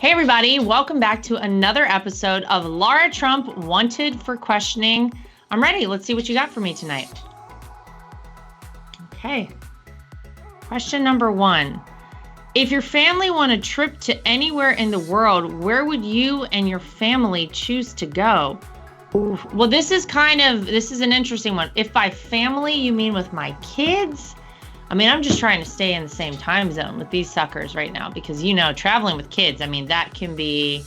Hey everybody, welcome back to another episode of Lara Trump Wanted for Questioning. I'm ready. Let's see what you got for me tonight. Okay. Question number 1. If your family won a trip to anywhere in the world, where would you and your family choose to go? Ooh. Well, this is an interesting one. If by family you mean with my kids, I'm just trying to stay in the same time zone with these suckers right now because, traveling with kids, that can be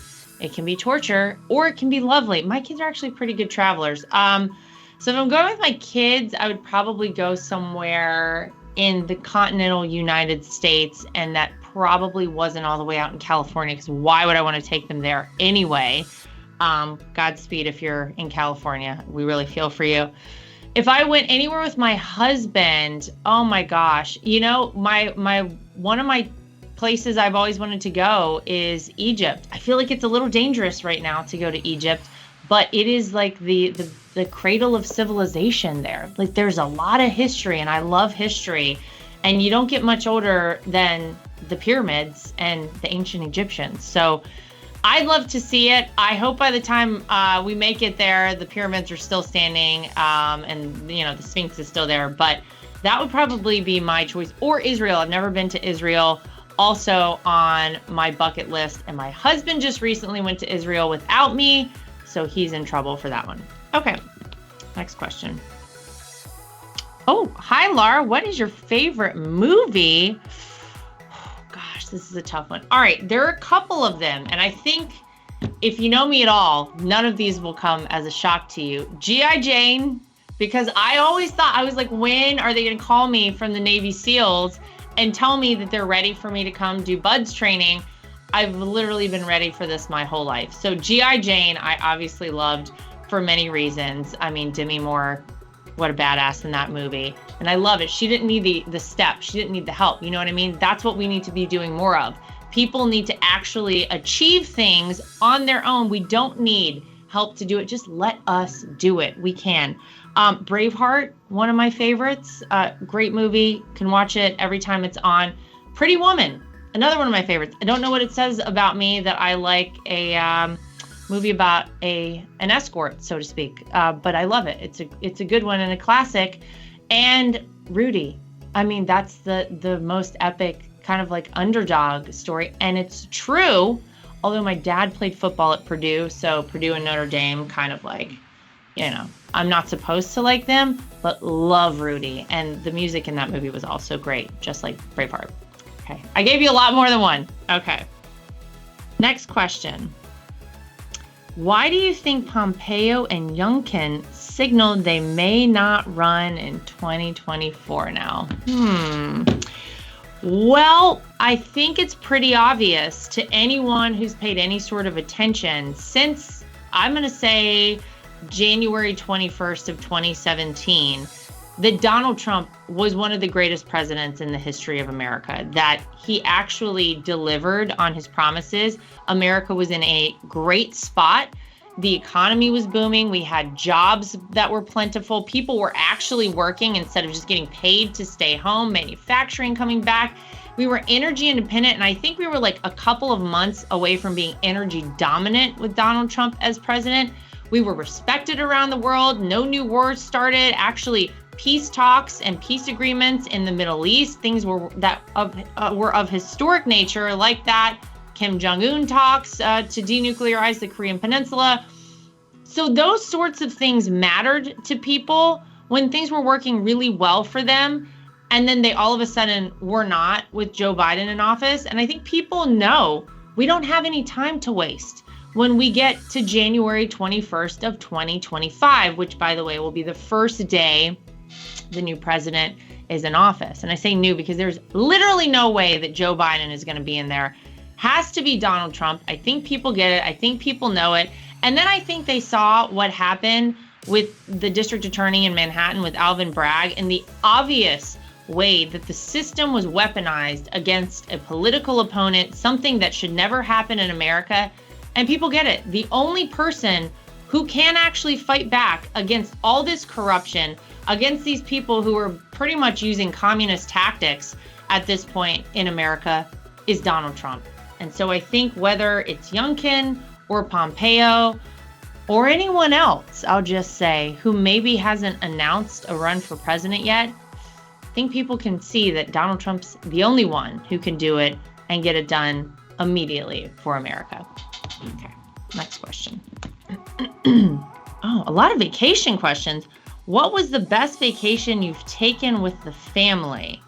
torture or it can be lovely. My kids are actually pretty good travelers. So if I'm going with my kids, I would probably go somewhere in the continental United States, and that probably wasn't all the way out in California because why would I want to take them there anyway? Godspeed if you're in California. We really feel for you. If I went anywhere with my husband, oh my gosh, my one of my places I've always wanted to go is Egypt. I feel like it's a little dangerous right now to go to Egypt, but it is like the cradle of civilization there. Like there's a lot of history and I love history, and you don't get much older than the pyramids and the ancient Egyptians. So I'd love to see it. I hope by the time we make it there, the pyramids are still standing, and the Sphinx is still there. But that would probably be my choice. Or Israel. I've never been to Israel. Also on my bucket list. And my husband just recently went to Israel without me, so he's in trouble for that one. Okay, next question. Oh, hi, Lara. What is your favorite movie? This is a tough one. All right, there are a couple of them, and I think if you know me at all, none of these will come as a shock to you. G.I. Jane, because I always thought, I was like, when are they going to call me from the Navy SEALs and tell me that they're ready for me to come do BUDS training? I've literally been ready for this my whole life. So G.I. Jane, I obviously loved for many reasons. Demi Moore, what a badass in that movie. And I love it. She didn't need the steps. She didn't need the help. You know what I mean? That's what we need to be doing more of. People need to actually achieve things on their own. We don't need help to do it. Just let us do it. We can. Braveheart, one of my favorites. Great movie. Can watch it every time it's on. Pretty Woman, another one of my favorites. I don't know what it says about me that I like a movie about an escort, so to speak, but I love it. It's a good one and a classic. And Rudy, that's the most epic kind of like underdog story, and it's true. Although my dad played football at Purdue, so Purdue and Notre Dame kind of like, I'm not supposed to like them, but love Rudy, and the music in that movie was also great, just like Braveheart. Okay, I gave you a lot more than one. Okay, next question. Why do you think Pompeo and Youngkin signaled they may not run in 2024 now? Well, I think it's pretty obvious to anyone who's paid any sort of attention since, I'm going to say, January 21st of 2017, that Donald Trump was one of the greatest presidents in the history of America, that he actually delivered on his promises. America was in a great spot. The economy was booming. We had jobs that were plentiful. People were actually working instead of just getting paid to stay home, manufacturing coming back. We were energy independent, and I think we were like a couple of months away from being energy dominant with Donald Trump as president. We were respected around the world. No new wars started. Actually, peace talks and peace agreements in the Middle East, things were of historic nature, like that Kim Jong-un talks to denuclearize the Korean Peninsula. So those sorts of things mattered to people when things were working really well for them, and then they all of a sudden were not with Joe Biden in office. And I think people know we don't have any time to waste when we get to January 21st of 2025, which, by the way, will be the first day the new president is in office. And I say new because there's literally no way that Joe Biden is going to be in there. Has to be Donald Trump. I think people get it. I think people know it. And then I think they saw what happened with the district attorney in Manhattan with Alvin Bragg and the obvious way that the system was weaponized against a political opponent, something that should never happen in America. And people get it. The only person who can actually fight back against all this corruption, against these people who are pretty much using communist tactics at this point in America, is Donald Trump. And so I think whether it's Youngkin or Pompeo or anyone else, I'll just say, who maybe hasn't announced a run for president yet, I think people can see that Donald Trump's the only one who can do it and get it done immediately for America. Okay, next question. Oh, a lot of vacation questions. What was the best vacation you've taken with the family?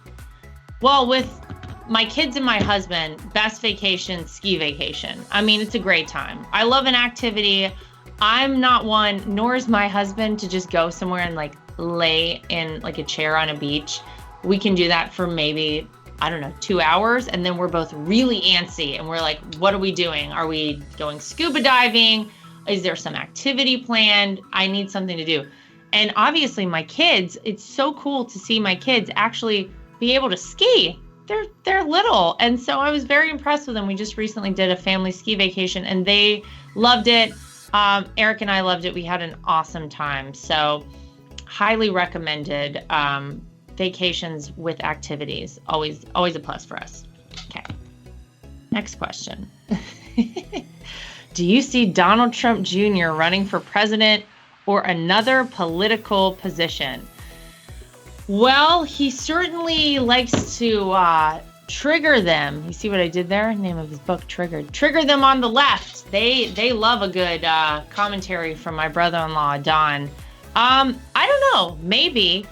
Well, with my kids and my husband, best vacation, ski vacation. I mean, it's a great time. I love an activity. I'm not one, nor is my husband, to just go somewhere and like lay in like a chair on a beach. We can do that for maybe, I don't know, 2 hours. And then we're both really antsy and we're like, what are we doing? Are we going scuba diving? Is there some activity planned? I need something to do. And obviously my kids, it's so cool to see my kids actually be able to ski. They're little. And so I was very impressed with them. We just recently did a family ski vacation and they loved it. Eric and I loved it. We had an awesome time. So highly recommended. Vacations with activities. Always a plus for us. Okay. Next question. Do you see Donald Trump Jr. running for president or another political position? Well, he certainly likes to trigger them. You see what I did there? Name of his book, Triggered. Trigger them on the left. They love a good commentary from my brother-in-law, Don. I don't know. Maybe.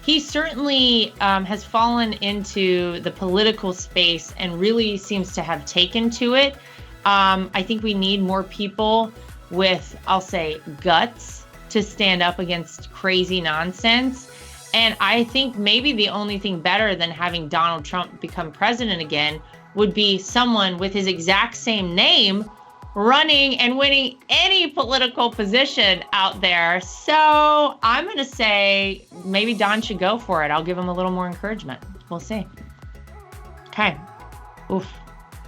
He certainly has fallen into the political space and really seems to have taken to it. I think we need more people with, I'll say, guts to stand up against crazy nonsense. And I think maybe the only thing better than having Donald Trump become president again would be someone with his exact same name running and winning any political position out there. So I'm going to say maybe Don should go for it. I'll give him a little more encouragement. We'll see. Okay. Oof.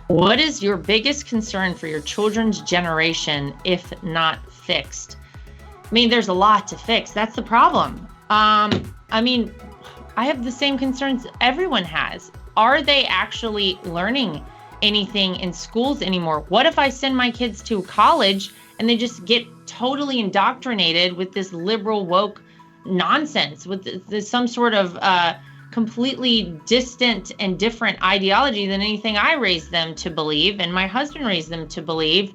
What is your biggest concern for your children's generation, if not fixed? I mean, there's a lot to fix. That's the problem. I mean, I have the same concerns everyone has. Are they actually learning anything in schools anymore? What if I send my kids to college and they just get totally indoctrinated with this liberal woke nonsense, with some sort of completely distant and different ideology than anything I raised them to believe and my husband raised them to believe?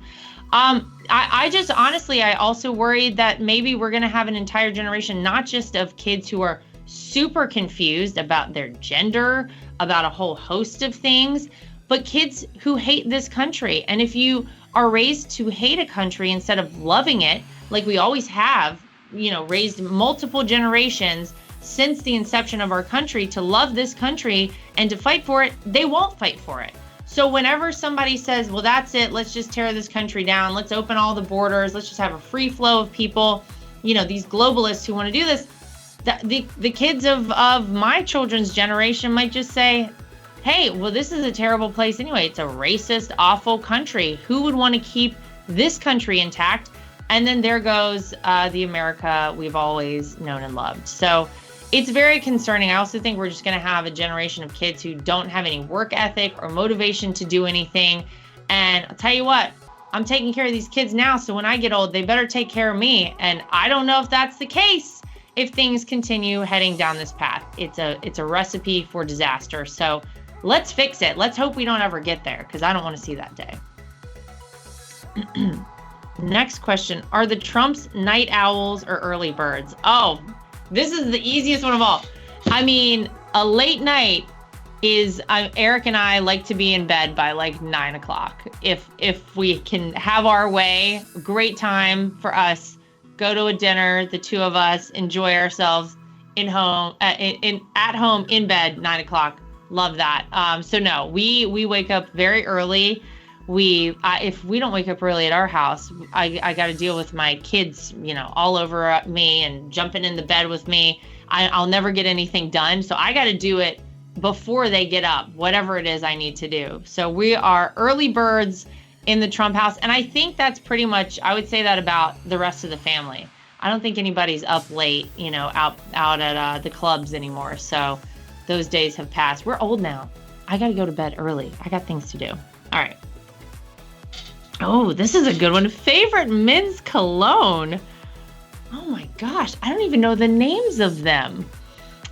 I just honestly, I also worried that maybe we're going to have an entire generation, not just of kids who are super confused about their gender, about a whole host of things, but kids who hate this country. And if you are raised to hate a country instead of loving it, like we always have, raised multiple generations since the inception of our country to love this country and to fight for it, they won't fight for it. So whenever somebody says, well, that's it, let's just tear this country down, let's open all the borders, let's just have a free flow of people, these globalists who want to do this, the kids of my children's generation might just say, hey, well, this is a terrible place anyway. It's a racist, awful country. Who would want to keep this country intact? And then there goes the America we've always known and loved. So it's very concerning. I also think we're just going to have a generation of kids who don't have any work ethic or motivation to do anything. And I'll tell you what, I'm taking care of these kids now. So when I get old, they better take care of me. And I don't know if that's the case if things continue heading down this path. It's a recipe for disaster. So let's fix it. Let's hope we don't ever get there, because I don't want to see that day. Next question. Are the Trumps night owls or early birds? Oh, this is the easiest one of all. I mean, a late night is, Eric and I like to be in bed by like 9 o'clock. If we can have our way, great time for us. Go to a dinner, the two of us, enjoy ourselves at home, in bed, 9 o'clock. Love that. So no, we wake up very early. If we don't wake up early at our house, I got to deal with my kids, all over me and jumping in the bed with me. I'll never get anything done. So I got to do it before they get up, whatever it is I need to do. So we are early birds in the Trump house. And I think that's pretty much, I would say that about the rest of the family. I don't think anybody's up late, out at the clubs anymore. So those days have passed. We're old now. I got to go to bed early. I got things to do. All right. Oh, this is a good one. Favorite men's cologne. Oh my gosh, I don't even know the names of them.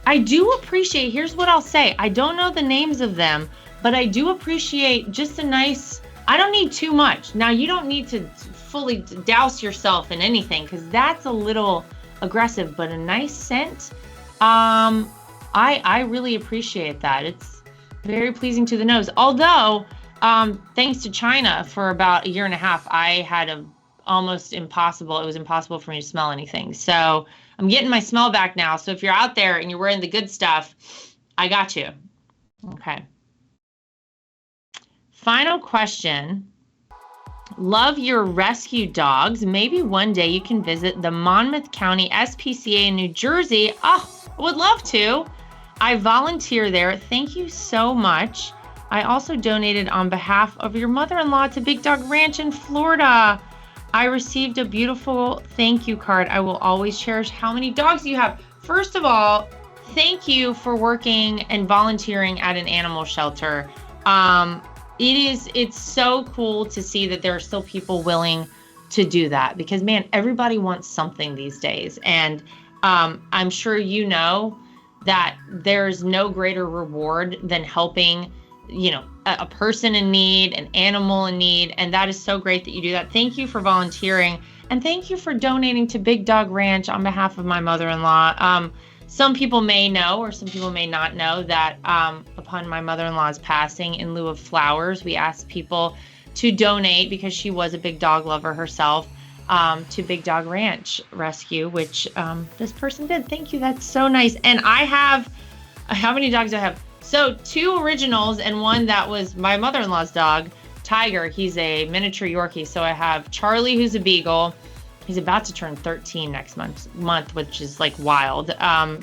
I do appreciate, here's what I'll say. I don't know the names of them, but I do appreciate just a nice, I don't need too much. Now, you don't need to fully douse yourself in anything because that's a little aggressive, but a nice scent, I really appreciate that. It's very pleasing to the nose. Although, thanks to China for about a year and a half, I had it was impossible for me to smell anything. So I'm getting my smell back now. So if you're out there and you're wearing the good stuff, I got you. Okay. Final question. Love your rescue dogs. Maybe one day you can visit the Monmouth County SPCA in New Jersey. Oh, I would love to. I volunteer there. Thank you so much. I also donated on behalf of your mother-in-law to Big Dog Ranch in Florida. I received a beautiful thank you card. I will always cherish. How many dogs do you have? First of all, thank you for working and volunteering at an animal shelter. It's so cool to see that there are still people willing to do that because, man, everybody wants something these days. And I'm sure you know that there's no greater reward than helping, a person in need, an animal in need. And that is so great that you do that. Thank you for volunteering. And thank you for donating to Big Dog Ranch on behalf of my mother-in-law. Some people may know, or some people may not know, that upon my mother-in-law's passing, in lieu of flowers, we asked people to donate, because she was a big dog lover herself, to Big Dog Ranch Rescue, which this person did. Thank you. That's so nice. And I have, how many dogs do I have? So 2 originals and one that was my mother-in-law's dog, Tiger. He's a miniature Yorkie. So I have Charlie, who's a beagle. He's about to turn 13 next month, which is like wild.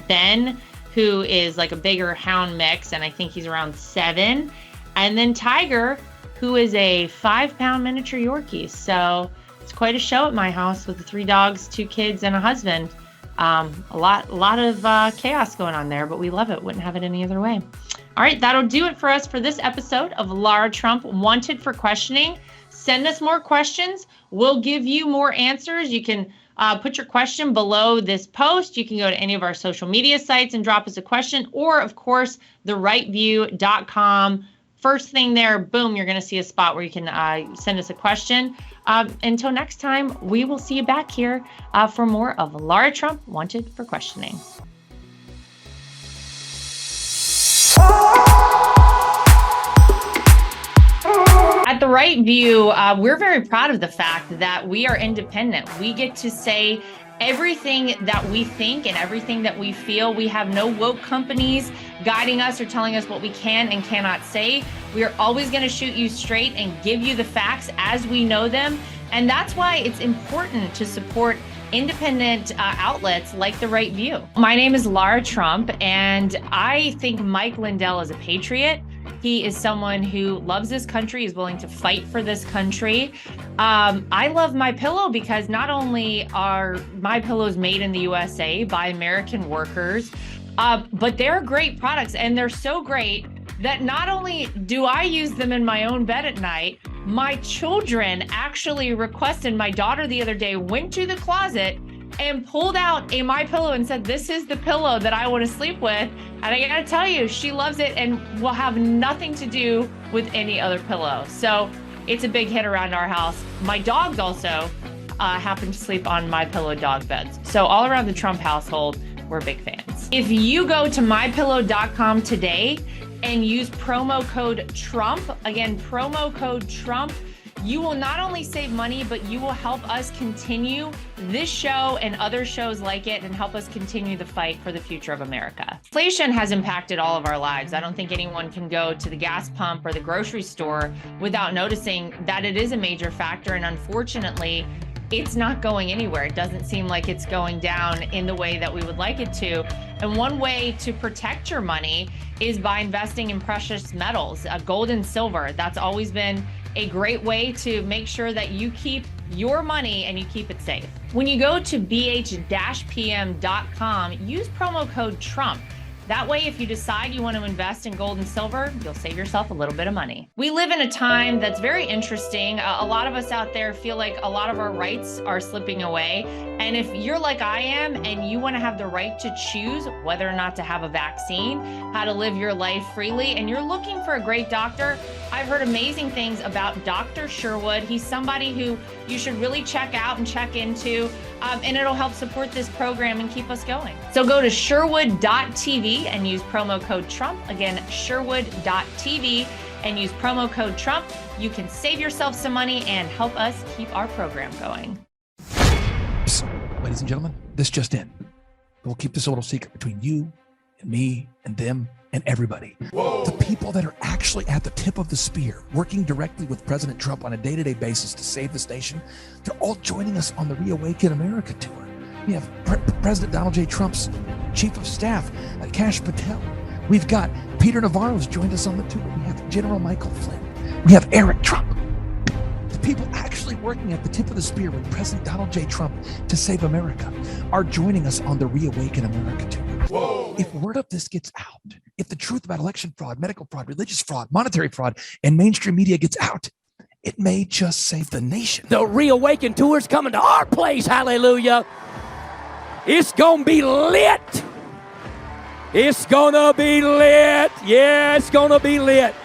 Ben, who is like a bigger hound mix, and I think he's around 7. And then Tiger, who is a 5-pound miniature Yorkie. So it's quite a show at my house with the 3 dogs, 2 kids, and a husband. A lot of chaos going on there, but we love it. Wouldn't have it any other way. All right, that'll do it for us for this episode of Lara Trump Wanted for Questioning. Send us more questions. We'll give you more answers. You can put your question below this post. You can go to any of our social media sites and drop us a question, or of course, therightsview.com. First thing there, boom, you're going to see a spot where you can send us a question. Until next time, we will see you back here for more of Lara Trump Wanted for Questioning. At The Right View, we're very proud of the fact that we are independent. We get to say everything that we think and everything that we feel. We have no woke companies guiding us or telling us what we can and cannot say. We are always going to shoot you straight and give you the facts as we know them. And that's why it's important to support independent outlets like The Right View. My name is Lara Trump, and I think Mike Lindell is a patriot. He is someone who loves this country, is willing to fight for this country. I love MyPillow because not only are MyPillows made in the USA by American workers, but they're great products, and they're so great that not only do I use them in my own bed at night, my children actually requested. My daughter the other day went to the closet and pulled out a MyPillow and said, "This is the pillow that I want to sleep with." And I gotta tell you, she loves it and will have nothing to do with any other pillow. So it's a big hit around our house. My dogs also happen to sleep on MyPillow dog beds. So all around the Trump household, we're big fans. If you go to mypillow.com today and use promo code Trump, again, promo code Trump, you will not only save money, but you will help us continue this show and other shows like it and help us continue the fight for the future of America. Inflation has impacted all of our lives. I don't think anyone can go to the gas pump or the grocery store without noticing that it is a major factor. And unfortunately, it's not going anywhere. It doesn't seem like it's going down in the way that we would like it to. And one way to protect your money is by investing in precious metals, gold and silver. That's always been a great way to make sure that you keep your money and you keep it safe. When you go to bh-pm.com, use promo code Trump. That way, if you decide you want to invest in gold and silver, you'll save yourself a little bit of money. We live in a time that's very interesting. A lot of us out there feel like a lot of our rights are slipping away. And if you're like I am and you want to have the right to choose whether or not to have a vaccine, how to live your life freely, and you're looking for a great doctor, I've heard amazing things about Dr. Sherwood. He's somebody who you should really check out and check into, and it'll help support this program and keep us going. So go to Sherwood.tv and use promo code Trump. Again, Sherwood.tv and use promo code Trump. You can save yourself some money and help us keep our program going. Ladies and gentlemen, this just in. We'll keep this a little secret between you and me and them and everybody. Whoa. The people that are actually at the tip of the spear, working directly with President Trump on a day-to-day basis to save this nation, they're all joining us on the Reawaken America tour. We have President Donald J. Trump's Chief of Staff, Kash Patel. We've got Peter Navarro's joined us on the tour. We have General Michael Flynn. We have Lara Trump. The people actually working at the tip of the spear with President Donald J. Trump to save America are joining us on the Reawaken America tour. Whoa. If word of this gets out, if the truth about election fraud, medical fraud, religious fraud, monetary fraud, and mainstream media gets out, it may just save the nation. The Reawaken tour's coming to our place, hallelujah. It's gonna be lit. It's gonna be lit. Yeah, it's gonna be lit.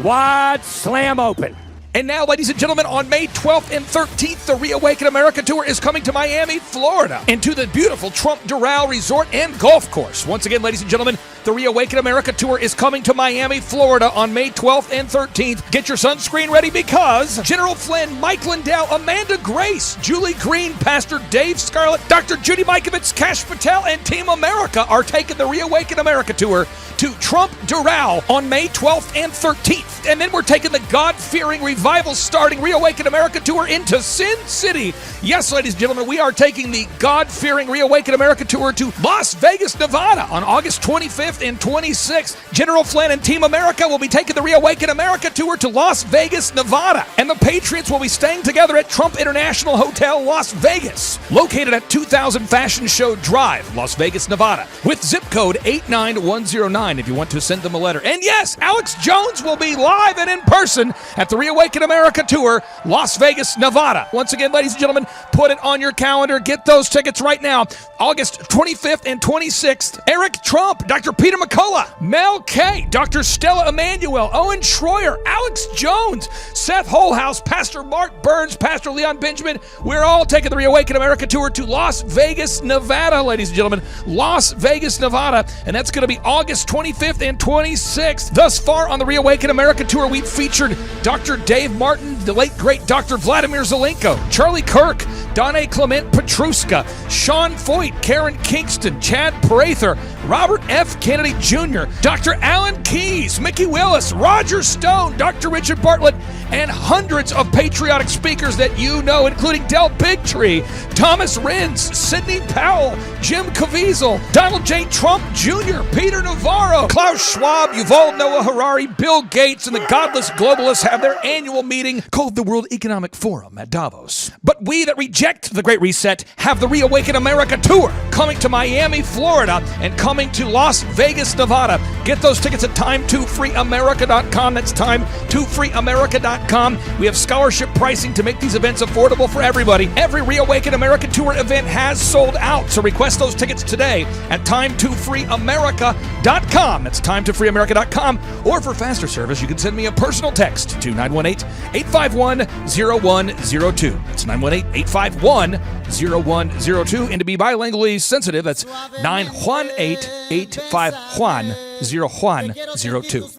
Wide slam open. And now, ladies and gentlemen, on May 12th and 13th, the Reawaken America Tour is coming to Miami, Florida, and to the beautiful Trump Doral Resort and Golf Course. Once again, ladies and gentlemen, the Reawaken America Tour is coming to Miami, Florida on May 12th and 13th. Get your sunscreen ready because General Flynn, Mike Lindell, Amanda Grace, Julie Green, Pastor Dave Scarlett, Dr. Judy Mikovits, Kash Patel, and Team America are taking the Reawaken America Tour to Trump Doral on May 12th and 13th. And then we're taking the God-fearing, revival-starting Reawaken America Tour into Sin City. Yes, ladies and gentlemen, we are taking the God-fearing Reawaken America Tour to Las Vegas, Nevada on August 25th and 26th. General Flynn and Team America will be taking the Reawaken America Tour to Las Vegas, Nevada. And the Patriots will be staying together at Trump International Hotel, Las Vegas, located at 2000 Fashion Show Drive, Las Vegas, Nevada, with zip code 89109 if you want to send them a letter. And yes, Alex Jones will be live and in person at the Reawaken America Tour, Las Vegas, Nevada. Once again, ladies and gentlemen, put it on your calendar. Get those tickets right now. August 25th and 26th. Eric Trump, Dr. Peter McCullough, Mel K, Dr. Stella Emanuel, Owen Schroyer, Alex Jones, Seth Holhouse, Pastor Mark Burns, Pastor Leon Benjamin. We're all taking the Reawaken America Tour to Las Vegas, Nevada, ladies and gentlemen. Las Vegas, Nevada. And that's going to be August 25th and 26th. Thus far on the Reawaken America Tour, we've featured Dr. Dave Martin, the late great Dr. Vladimir Zelenko, Charlie Kirk, Donna Clement Petruska, Sean Foyt, Karen Kingston, Chad Prather, Robert F. Kennedy Jr., Dr. Alan Keyes, Mickey Willis, Roger Stone, Dr. Richard Bartlett, and hundreds of patriotic speakers that you know, including Del Bigtree, Thomas Renz, Sidney Powell, Jim Caviezel, Donald J. Trump Jr., Peter Navarro, Klaus Schwab, Yuval Noah Harari, Bill Gates, and the godless globalists have their annual meeting called the World Economic Forum at Davos. But we that reject the Great Reset have the Reawaken America Tour coming to Miami, Florida, and coming to Las Vegas, Nevada. Get those tickets at time2freeamerica.com. That's time2freeamerica.com. We have scholarship pricing to make these events affordable for everybody. Every Reawaken America Tour event has sold out, so request those tickets today at time2freeamerica.com. That's time2freeamerica.com. Or for faster service, you can send me a personal text to 918-851-0102. That's 918-851-0102. And to be bilingually sensitive, that's 918-851-0102.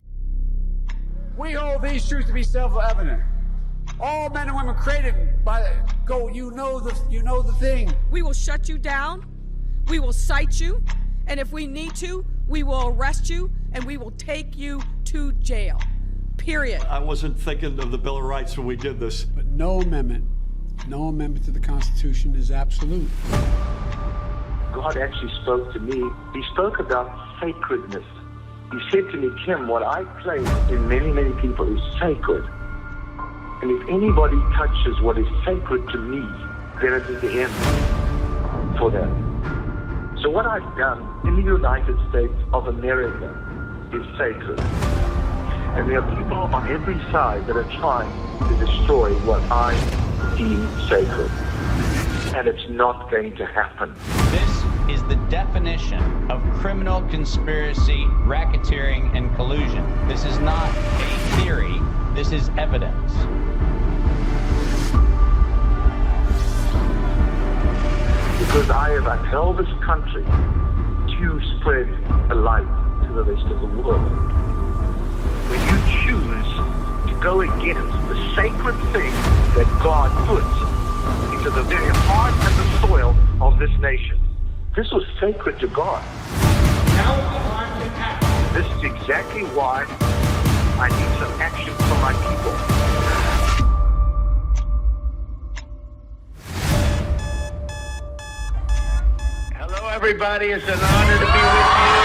We hold these truths to be self-evident. All men and women created by you know the thing. We will shut you down. We will cite you. And if we need to, we will arrest you and we will take you to jail. Period. I wasn't thinking of the Bill of Rights when we did this. But no amendment to the Constitution is absolute. God actually spoke to me. He spoke about sacredness. He said to me, Kim, what I place in many, many people is sacred. And if anybody touches what is sacred to me, then it is the end for them. So what I've done in the United States of America is sacred. And there are people on every side that are trying to destroy what I deem sacred. And it's not going to happen. This is the definition of criminal conspiracy, racketeering, and collusion. This is not a theory. This is evidence. Because I have upheld this country to spread a light to the rest of the world. When you choose to go against the sacred thing that God puts into the very heart and the soil of this nation, this was sacred to God. Now is the time to act. This is exactly why I need some action from my people. Hello, everybody. It's an honor to be with you.